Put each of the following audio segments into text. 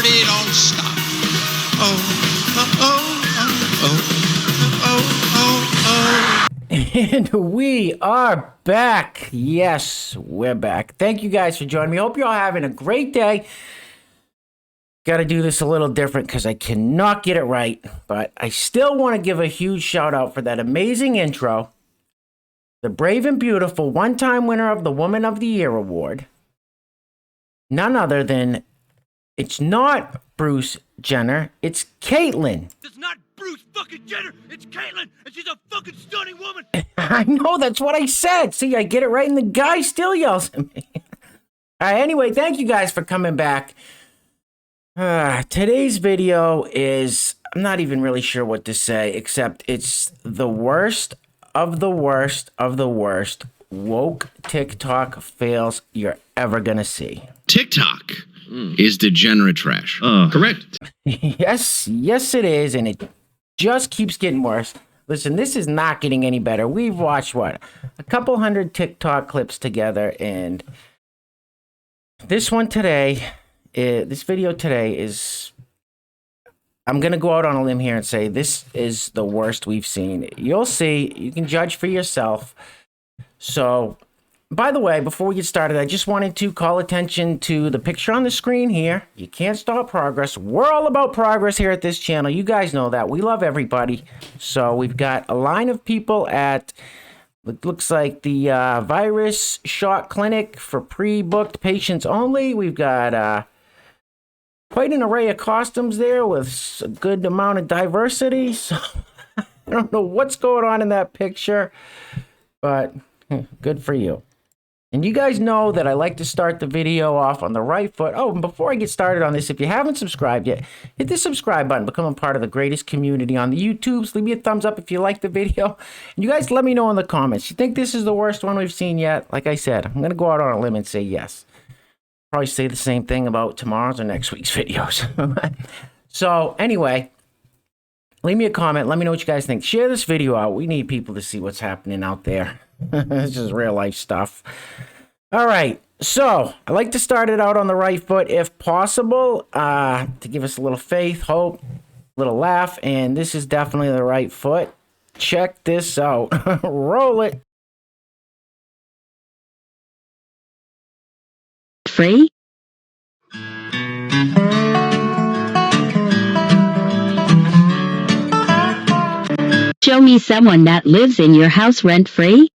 party don't stop. Oh, oh, oh, oh, oh, oh, oh, oh. And we are back. Yes, we're back. Thank you guys for joining me. Hope you're all having a great day. Got to do this a little different because I cannot get it right. But I still want to give a huge shout out for that amazing intro. The brave and beautiful one-time winner of the Woman of the Year award. None other than, it's not Bruce Jenner, it's Caitlyn. It's not Bruce fucking Jenner, it's Caitlyn, and she's a fucking stunning woman. I know, that's what I said. See, I get it right, and the guy still yells at me. All right, anyway, thank you guys for coming back. Today's video is, I'm not even really sure what to say, except it's the worst of the worst of the worst woke TikTok fails you're ever gonna see. TikTok is degenerate trash. Correct. Yes, it is, and it just keeps getting worse. Listen, this is not getting any better. We've watched, what, a couple hundred TikTok clips together, and this one today, this video today is, I'm going to go out on a limb here and say this is the worst we've seen. You'll see. You can judge for yourself. So, by the way, before we get started, I just wanted to call attention to the picture on the screen here. You can't stop progress. We're all about progress here at this channel. You guys know that. We love everybody. So, we've got a line of people at, it looks like the virus shot clinic for pre-booked patients only. We've got quite an array of costumes there with a good amount of diversity. So I don't know what's going on in that picture, but good for you. And you guys know that I like to start the video off on the right foot. Oh, and before I get started on this, if you haven't subscribed yet, hit the subscribe button, become a part of the greatest community on the YouTubes. Leave me a thumbs up if you like the video. And you guys let me know in the comments. You think this is the worst one we've seen yet? Like I said, I'm going to go out on a limb and say yes. Probably say the same thing about tomorrow's or next week's videos. So anyway, leave me a comment. Let me know what you guys think. Share this video out. We need people to see what's happening out there. This is real life stuff. All right. So I like to start it out on the right foot if possible, to give us a little faith, hope, a little laugh. And this is definitely the right foot. Check this out. Roll it. Free? Show me someone that lives in your house rent-free.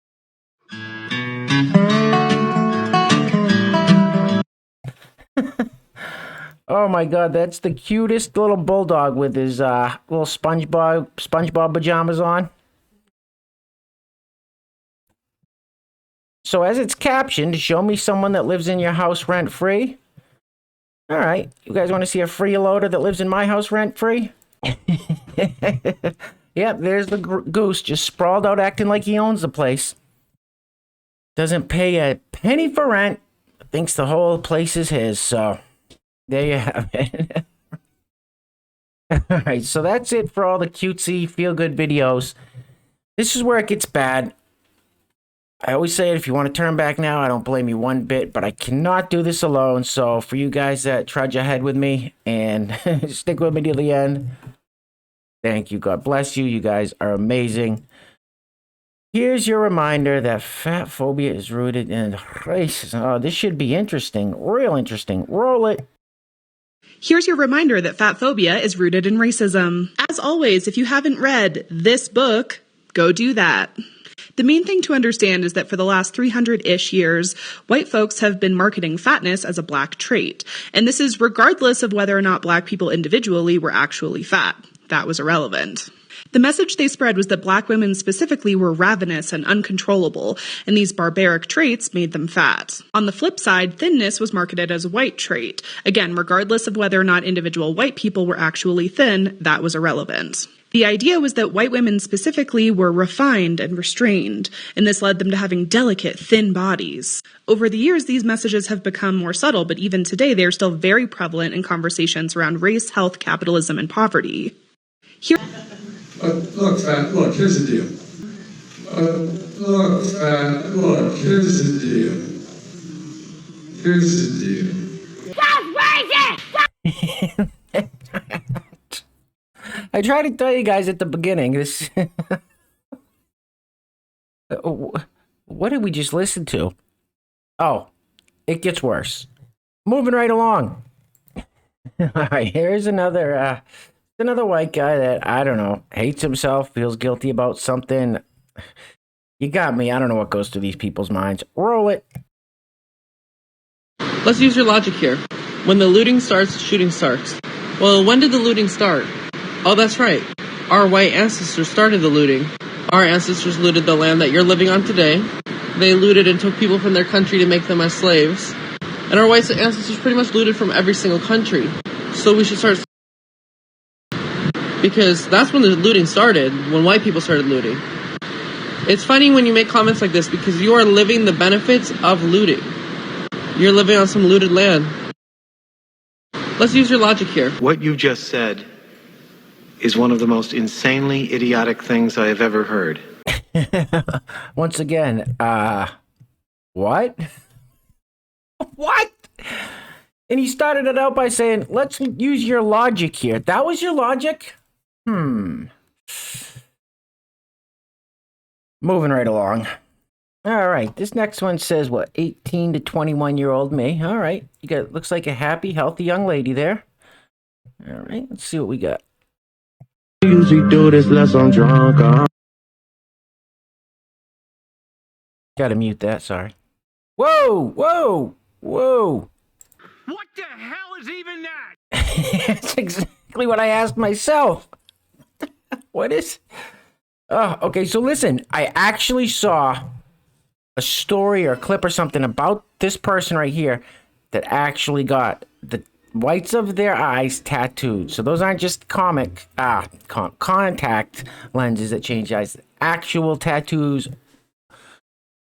Oh my God, that's the cutest little bulldog with his little SpongeBob pajamas on. So as it's captioned, show me someone that lives in your house rent-free. All right, you guys want to see a freeloader that lives in my house rent-free? Yep, there's the goose just sprawled out acting like he owns the place. Doesn't pay a penny for rent. Thinks the whole place is his, so there you have it. All right, so that's it for all the cutesy, feel-good videos. This is where it gets bad. I always say it, if you want to turn back now, I don't blame you one bit, but I cannot do this alone. So for you guys that trudge ahead with me and stick with me to the end, thank you. God bless you. You guys are amazing. Here's your reminder that fat phobia is rooted in racism. Oh, this should be interesting. Real interesting. Roll it. Here's your reminder that fat phobia is rooted in racism. As always, if you haven't read this book, go do that. The main thing to understand is that for the last 300-ish years, white folks have been marketing fatness as a black trait. And this is regardless of whether or not black people individually were actually fat. That was irrelevant. The message they spread was that black women specifically were ravenous and uncontrollable, and these barbaric traits made them fat. On the flip side, thinness was marketed as a white trait. Again, regardless of whether or not individual white people were actually thin, that was irrelevant. The idea was that white women specifically were refined and restrained, and this led them to having delicate, thin bodies. Over the years, these messages have become more subtle, but even today, they are still very prevalent in conversations around race, health, capitalism, and poverty. Look, fat, look, here's the deal. Look, fat, look, here's the deal. Here's the deal. I tried to tell you guys at the beginning. This. What did we just listen to? Oh, it gets worse. Moving right along. All right, here's another white guy that, I don't know, hates himself, feels guilty about something. You got me. I don't know what goes through these people's minds. Roll it. Let's use your logic here. When the looting starts, shooting starts. Well, when did the looting start? Oh, that's right. Our white ancestors started the looting. Our ancestors looted the land that you're living on today. They looted and took people from their country to make them as slaves. And our white ancestors pretty much looted from every single country. So we should start... Because that's when the looting started, when white people started looting. It's funny when you make comments like this because you are living the benefits of looting. You're living on some looted land. Let's use your logic here. What you just said is one of the most insanely idiotic things I have ever heard. Once again, what? What? And he started it out by saying, let's use your logic here. That was your logic? Moving right along. All right, this next one says, what, 18 to 21-year-old me. All right, you got, looks like a happy, healthy young lady there. All right, let's see what we got. Usually do this less I'm drunk. Gotta mute that, sorry. Whoa, whoa, whoa. What the hell is even that? That's exactly what I asked myself. What is... Oh, okay, so listen, I actually saw a story or a clip or something about this person right here that actually got the whites of their eyes tattooed. So those aren't just contact lenses that change eyes. Actual tattoos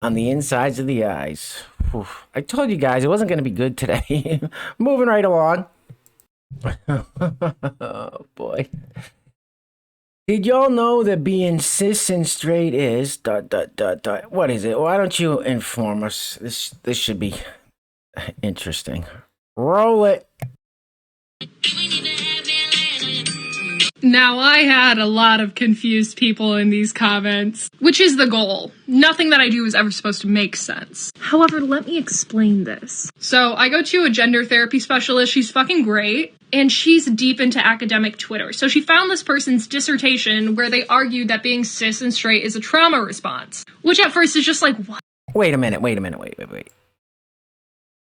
on the insides of the eyes. Whew. I told you guys it wasn't going to be good today. Moving right along. Oh, boy. Did y'all know that being cis and straight is... What is it? Why don't you inform us? This should be interesting. Roll it. Now, I had a lot of confused people in these comments, which is the goal. Nothing that I do is ever supposed to make sense. However, let me explain this. So, I go to a gender therapy specialist. She's fucking great, and she's deep into academic Twitter. So she found this person's dissertation where they argued that being cis and straight is a trauma response, which at first is just like, what? Wait a minute.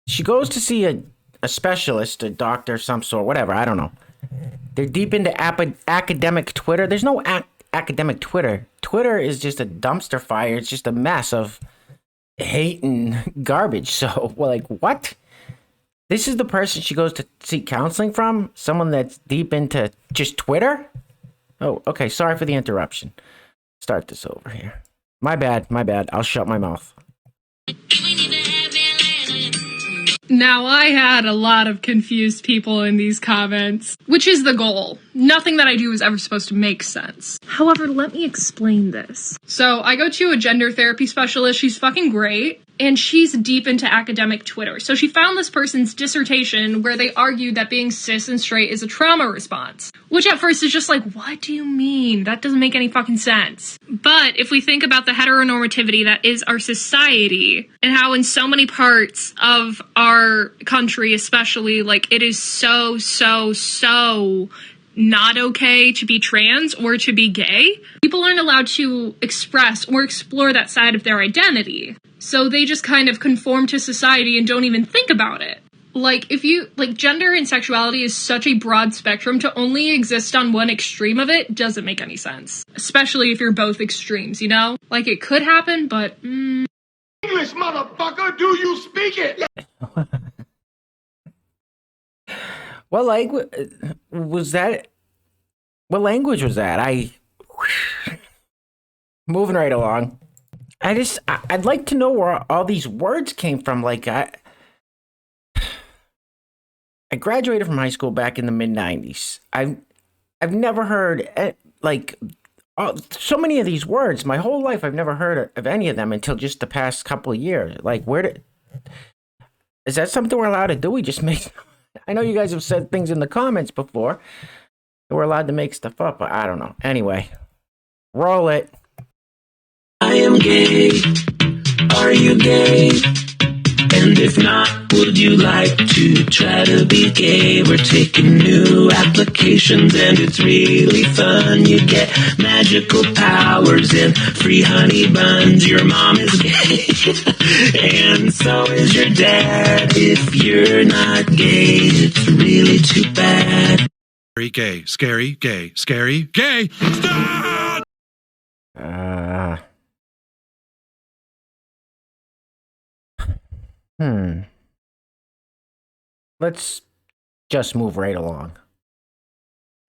She goes to see a specialist, a doctor of some sort, whatever, I don't know. They're deep into academic Twitter. There's no academic Twitter. Twitter is just a dumpster fire. It's just a mess of hate and garbage. So, well, like, what? This is the person she goes to seek counseling from? Someone that's deep into just Twitter? Oh, okay. Sorry for the interruption. Start this over here. My bad. I'll shut my mouth. Now, I had a lot of confused people in these comments, which is the goal. Nothing that I do is ever supposed to make sense. However, let me explain this. So, I go to a gender therapy specialist. She's fucking great, and she's deep into academic Twitter. So she found this person's dissertation where they argued that being cis and straight is a trauma response, which at first is just like, what do you mean? That doesn't make any fucking sense. But if we think about the heteronormativity that is our society, and how in so many parts of our country especially, like, it is so not okay to be trans or to be gay, people aren't allowed to express or explore that side of their identity. So they just kind of conform to society and don't even think about it. Like, if you, like, gender and sexuality is such a broad spectrum, to only exist on one extreme of it doesn't make any sense. Especially if you're both extremes, you know? Like, it could happen, but, English, motherfucker, do you speak it? What language was that? Moving right along. I'd like to know where all these words came from. Like, I graduated from high school back in the mid-90s. I've never heard, so many of these words. My whole life, I've never heard of any of them until just the past couple of years. Like, is that something we're allowed to do? We just make... I know you guys have said things in the comments before, we're allowed to make stuff up. I don't know. Anyway, roll it. I am gay. Are you gay? And if not, would you like to try to be gay? We're taking new applications and it's really fun. You get magical powers and free honey buns. Your mom is gay and so is your dad. If you're not gay, it's really too bad. Scary, gay. Stop! Let's just move right along.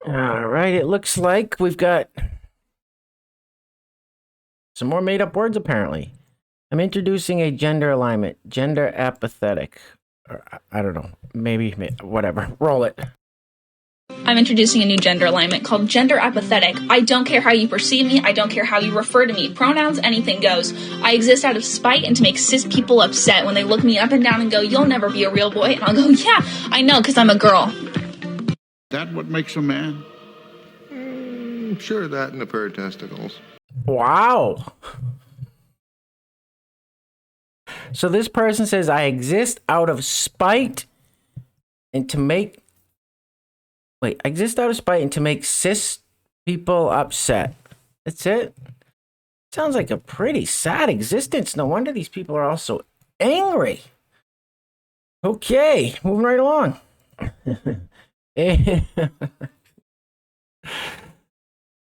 All right, it looks like we've got some more made-up words, apparently. I'm introducing a gender alignment, gender apathetic. Or, I don't know, maybe, whatever. Roll it. I'm introducing a new gender alignment called gender apathetic. I don't care how you perceive me. I don't care how you refer to me. Pronouns, anything goes. I exist out of spite and to make cis people upset when they look me up and down and go, you'll never be a real boy. And I'll go, yeah, I know, because I'm a girl. That what makes a man? Sure, that and a pair of testicles. Wow. So this person says, I exist out of spite and to make... Wait, I exist out of spite and to make cis people upset. That's it? Sounds like a pretty sad existence. No wonder these people are all so angry. Okay, moving right along.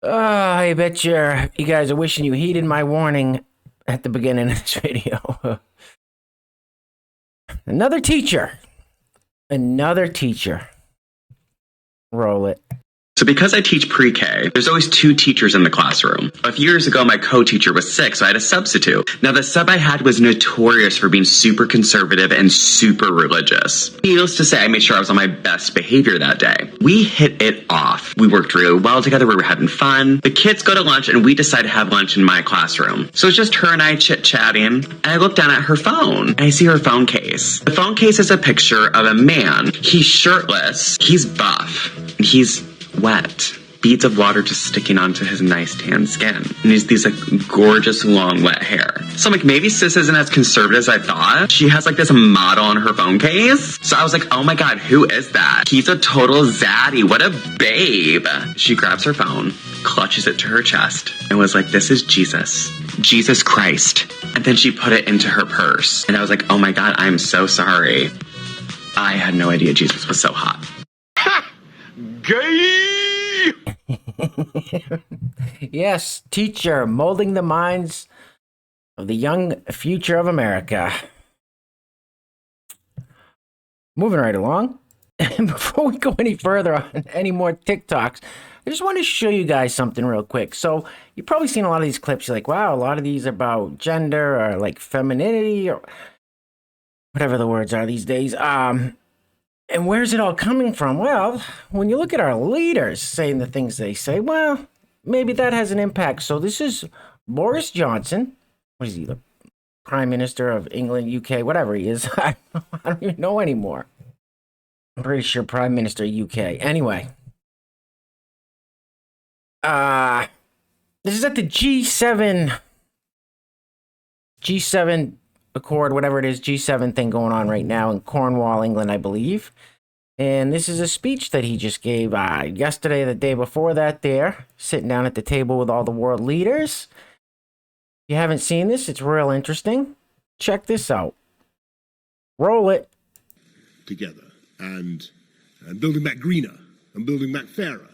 I bet you guys are wishing you heeded my warning at the beginning of this video. Another teacher. Roll it. So because I teach pre-K, there's always 2 teachers in the classroom. A few years ago, my co-teacher was sick, so I had a substitute. Now, the sub I had was notorious for being super conservative and super religious. Needless to say, I made sure I was on my best behavior that day. We hit it off. We worked really well together. We were having fun. The kids go to lunch, and we decide to have lunch in my classroom. So it's just her and I chit-chatting, and I look down at her phone, and I see her phone case. The phone case is a picture of a man. He's shirtless. He's buff. And he's wet. Beads of water just sticking onto his nice tan skin. And he's these like gorgeous long wet hair. So I'm like, maybe sis isn't as conservative as I thought. She has like this model on her phone case. So I was like, oh my god, who is that? He's a total zaddy. What a babe. She grabs her phone, clutches it to her chest, and was like, this is Jesus Christ. And then she put it into her purse. And I was like, oh my god, I'm so sorry. I had no idea Jesus was so hot. Gay! Yes, teacher, molding the minds of the young future of America. Moving right along. And before we go any further on any more TikToks, I just want to show you guys something real quick. So you've probably seen a lot of these clips. You're like, wow, a lot of these are about gender or like femininity or whatever the words are these days. And where's it all coming from? Well, when you look at our leaders saying the things they say, well, maybe that has an impact. So this is Boris Johnson. What is he, the Prime Minister of England, UK, whatever he is. I don't even know anymore. I'm pretty sure Prime Minister UK. Anyway. This is at the G7 Accord, whatever it is, G7 thing going on right now in Cornwall, England, I believe. And this is a speech that he just gave yesterday, the day before that there, sitting down at the table with all the world leaders. If you haven't seen this, it's real interesting. Check this out. Roll it. Together and building back greener and building back fairer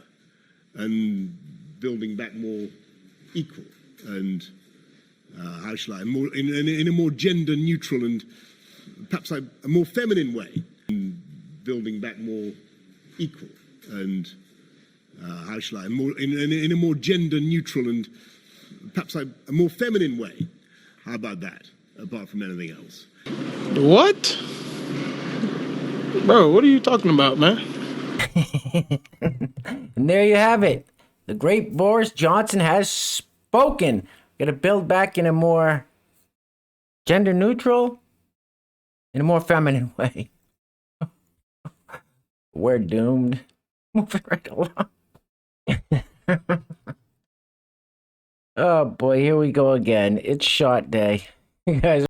and building back more equal and how shall I, more, in a more gender neutral and perhaps a more feminine way, and building back more equal and how shall I, more in a more gender neutral and perhaps a more feminine way. How about that? Apart from anything else. What? Bro, what are you talking about, man? And there you have it. The great Boris Johnson has spoken. Got to build back in a more gender neutral, in a more feminine way. We're doomed. Moving right along. Oh boy, here we go again. It's shot day. You guys.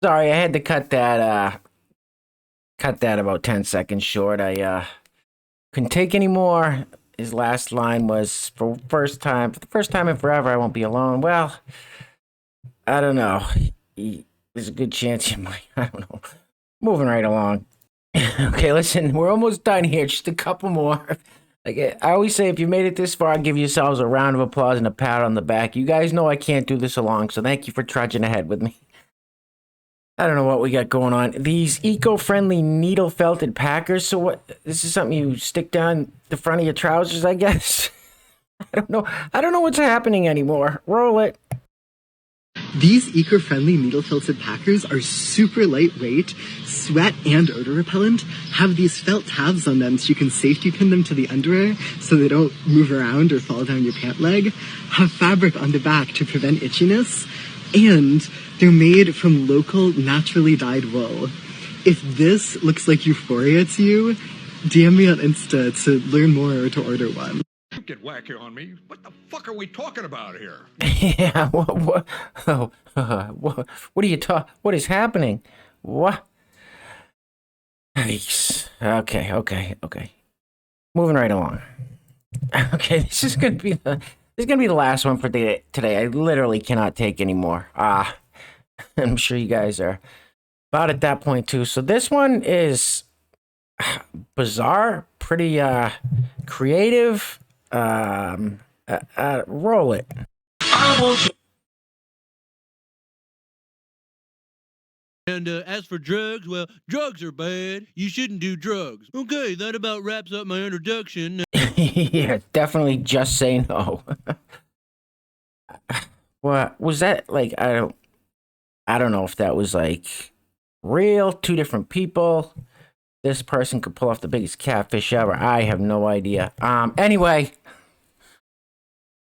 Sorry, I had to cut that about 10 seconds short. I couldn't take any more. His last line was, for the first time in forever, I won't be alone. Well, I don't know. There's a good chance you might. I don't know. Moving right along. Okay, listen, we're almost done here. Just a couple more. Like I always say, if you made it this far, give yourselves a round of applause and a pat on the back. You guys know I can't do this alone, so thank you for trudging ahead with me. I don't know what we got going on. These eco-friendly needle-felted packers. So what? This is something you stick down the front of your trousers, I guess. I don't know. I don't know what's happening anymore. Roll it. These eco-friendly needle-felted packers are super lightweight, sweat and odor repellent, have these felt tabs on them so you can safety pin them to the underwear so they don't move around or fall down your pant leg, have fabric on the back to prevent itchiness, and they're made from local, naturally dyed wool. If this looks like euphoria to you, DM me on Insta to learn more or to order one. Don't get wacky on me. What the fuck are we talking about here? Yeah, what are you what is happening? What? Okay. Moving right along. Okay, this is gonna be the last one for today. I literally cannot take anymore. I'm sure you guys are about at that point too. So this one is bizarre, pretty creative. Roll it. And as for drugs, well, drugs are bad. You shouldn't do drugs. Okay, that about wraps up my introduction. Yeah, definitely just say no. What was that like? I don't know if that was like real, two different people. This person could pull off the biggest catfish ever. I have no idea. Anyway,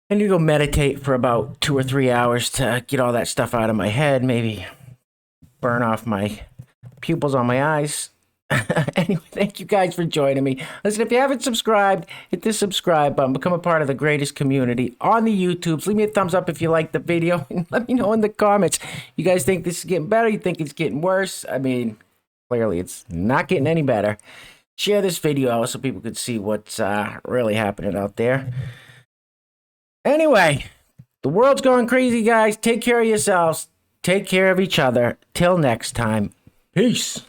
I need to go meditate for about 2 or 3 hours to get all that stuff out of my head. Maybe burn off my pupils on my eyes. Anyway, thank you guys for joining me. Listen, if you haven't subscribed, hit the subscribe button. Become a part of the greatest community on the YouTubes. Leave me a thumbs up if you liked the video. And let me know in the comments. You guys think this is getting better? You think it's getting worse? I mean, clearly it's not getting any better. Share this video out so people could see what's really happening out there. Anyway, the world's going crazy, guys. Take care of yourselves. Take care of each other. Till next time. Peace.